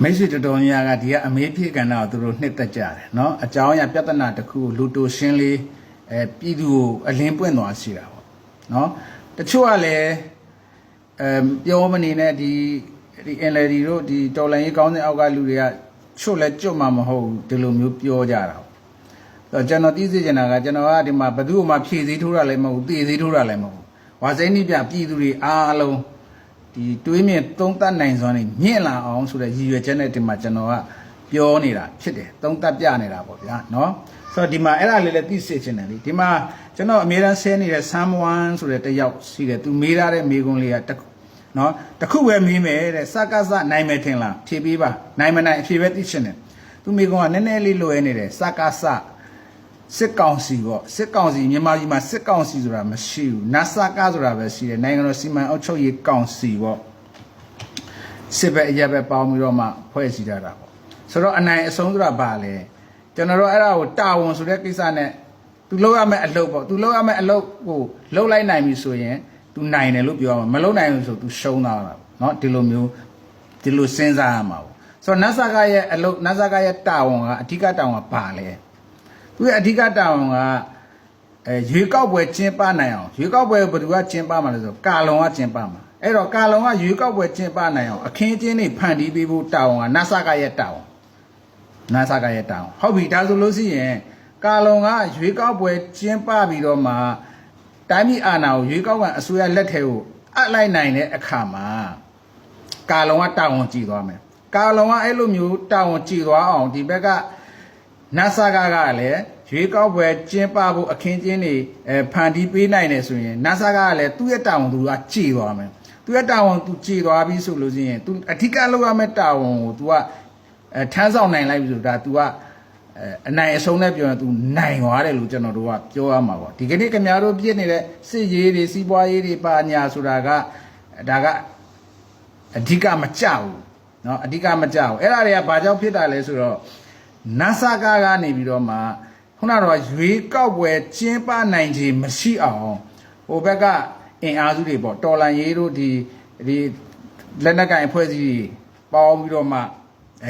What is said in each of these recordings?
မိတ်ဆွေတော်တော်များကဒီကအမေးဖြစ်ကန်တော့သူတို့နှစ်သက်ကြတယ်เนาะအကြောင်းအရာပြဿနာတစ်ခုလူတိုရှင်းလေးပြည်သူကိုအလင်းပွင့်သွားရှိတာပေါ့เนาะတချို့ကလည်းပြောမနေနဲ့ဒီ NLD တို့ဒီတော်လိုင်းရေးကောင်းတဲ့အောက်ကလူတွေကချို့လဲကြွတ်မှာမဟုတ်ဘူးဒီလိုမျိုးပြောကြတာပေါ့ကျွန်တော်သိစေချင်တာကကျွန်တော်ကဒီမှာဘသူ့ကိုမှဖြည့်စည်းထိုးတာလည်းမဟုတ်ဘူးတည်စည်းထိုးတာလည်းမဟုတ်ဘူးဝါစိမ့်နိပြပြည်သူတွေအားလုံးဒီတွေးမြင်သုံးသပ်နိုင်စွမ်းနေမြင့်လာအောင်ဆိုတဲ့ရည်ရွယ်ချက်နဲ့ဒီမှာကျွန်တော်ကပြောနေတာဖြစ်တယ်သုံးသပ်ပြနေတာပေါ့ဗျာเนาะဆိုတော့ဒီမှာအဲ့ဒါလေးလည်းသိစေချင်တယ်လေဒီမှာကျွန်တော်အများအားဆဲနေတဲ့ someone ဆိုတဲ့တယောက်ရှိတယ်သူမေးထားတဲ့မေးခွန်းလေးကเนาะတခုပဲမေးမယ်တဲ့စကားစနိုင်မယ်ထင်လားဖြေပေးပါနိုင်မနိုင်အဖြေပဲသိချင်တယ်သူမေးခွန်းကနည်းနည်းလေးလွယ်နေတယ်စကားစစစ်ကောင်စီပေါ့စစ်ကောင်စီမြန်မာပြည်မှာစစ်ကောင်စီဆိုတာမရှိဘူးနတ်စကားဆိုတာပဲရှိတယ်နိုင်ငံတော်စီမံအုပ်ချုပ်ရေးကောင်စီပေါ့စစ်ဘက်အရက်ဘက်ပေါင်းပြီးတော့မှဖွဲ့စည်းထားတာပေါ့ဆိုတော့အနိုင်အဆုံးဆိုတာဘာလဲကျွန်တော်တို့အဲ့ဒါကိုတာဝန်ဆိုတဲ့ကိစ္စနဲ့သူလုပ်ရမယ့်အလုပ်ပေါ့သူလုပ်ရမယ့်အလုပ်ကိုလုပ်လိုက်နိုင်ပြီဆိုရင်သူနိုင်တယ်လို့ပြောရမှာမလုပ်နိုင်ဘူးဆိုသူရှုံးသွားတာပေါ့เนาะဒီလိုမျိုးဒီလိုစဉ်းစားရမှာပေါ့ဆိုတော့နတ်စကားရဲ့အလုပ်နတ်စကားရဲ့တာဝန်ကအဓိကတာဝန်ကဘာလဲသူရဲ့အဓိကတာဝန်ကရွေးကောက်ပွဲကျင်းပနိုင်အောင်ရွေးကောက်ပွဲဘယ်သူကကျင်းပမှာလဲဆိုကာလုံကကျင်းပမှာအဲ့တော့ကာလုံကရွေးကောက်ပွဲကျင်းပနိုင်အောင်အခင်းအကျင်းတွေဖန်တီးပေးဖို့တာဝန်ကနတ်စကားရဲ့တာဝန်နတ်စကားရဲ့တာဝန်ဟုတ်ပြီဒါဆိုလို့ရှိရင်ကာလုံကရွေးကောက်ပွဲကျင်းပပြီးတော့မှတိုင်းပြည်အာဏာကိုရွေးကောက်ခံအစိုးရလက်ထဲကိုအပ်လိုက်နိုင်တဲ့အခါမှာကာလုံကတာဝန်ကြည့်သွားမယ်ကာလုံကအဲ့လိုမျိုးတာဝန်ကြည့်သွားအောင်ဒီဘက်ကနတ်စကားကလည်းရွေးကောက်ပွဲကျင်းပဖို့အခင်းကျင်းတွေဖန်တီးပေးနိုင်တယ်ဆိုရင်နတ်စကားကလည်းသူ့ရဲ့တာဝန်သူကကြည့်သွားမယ်သူရဲ့တာဝန်သူကြည့်သွားပြီဆိုလို့ရှိရင်သူအဓိကလုပ်ရမယ့်တာဝန်ကိုသူကထမ်းဆောင်နိုင်လိုက်ပြီဆိုတာသူကအနိုင်အဆုံးနဲ့ပြောရင် तू နိုင်သွားတယ်လို့ကျွန်တော်တို့ကပြောရမှာပေါ့ဒီကနေ့ခင်ဗျားတို့ပြည့်နေတဲ့စစ်ရေးတွေစီးပွားရေးတွေပါညာဆိုတာကဒါကအဓိကမကြဘူးเนาะအဓိကမကြဘူးအဲ့ဒါတွေကဘာကြောင့်ဖြစ်တာလဲဆိုတော့နတ်စကားကနေပြီးတော့မှခုနကတော့ရွေးကောက်ပွဲကျင်းပနိုင်ခြင်းမရှိအောင်ဟိုဘက်ကအင်အားစုတွေပေါ့တော်လန်ရေးတို့ဒီလက်နက်ကင်အဖွဲ့အစည်းတွေပေါင်းပြီးတော့မှ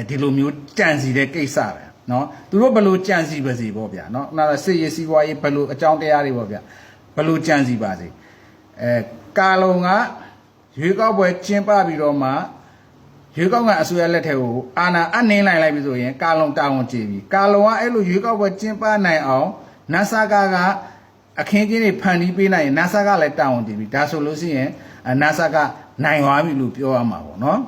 ဒီလိုမျိုးကြံစီတဲ့ကိစ္စပဲเนาะသူတို့ဘယ်လိုကြံစီပါစေပေါ့ဗျာเนาะခုနကစစ်ရေးစီးပွားရေးဘယ်လိုအကြောင်းတရားတွေပေါ့ဗျာဘယ်လိုကြံစီပါစေကာလုံကရွေးကောက်ပွဲကျင်းပပြီးတော့မှရွေးကောက်ခံအစိုးရလက်ထက်ကိုအာဏာအနှင်းလိုက်ပြီဆိုရင်ကာလုံတာဝန်ကြည့်ပြီကာလုံကအဲ့လိုရွေးကောက်ပွဲကျင်းပနိုင်အောင်နတ်စကားကအခင်းကျင်းတွေဖန်တီးပေးနိုင်ရင်နတ်စကားလည်းတာဝန်ကြည့်ပြီဒါဆိုလို့ရှိရင်နတ်စကားနိုင်သွားပြီလို့ပြောရမှာပေါ့နော်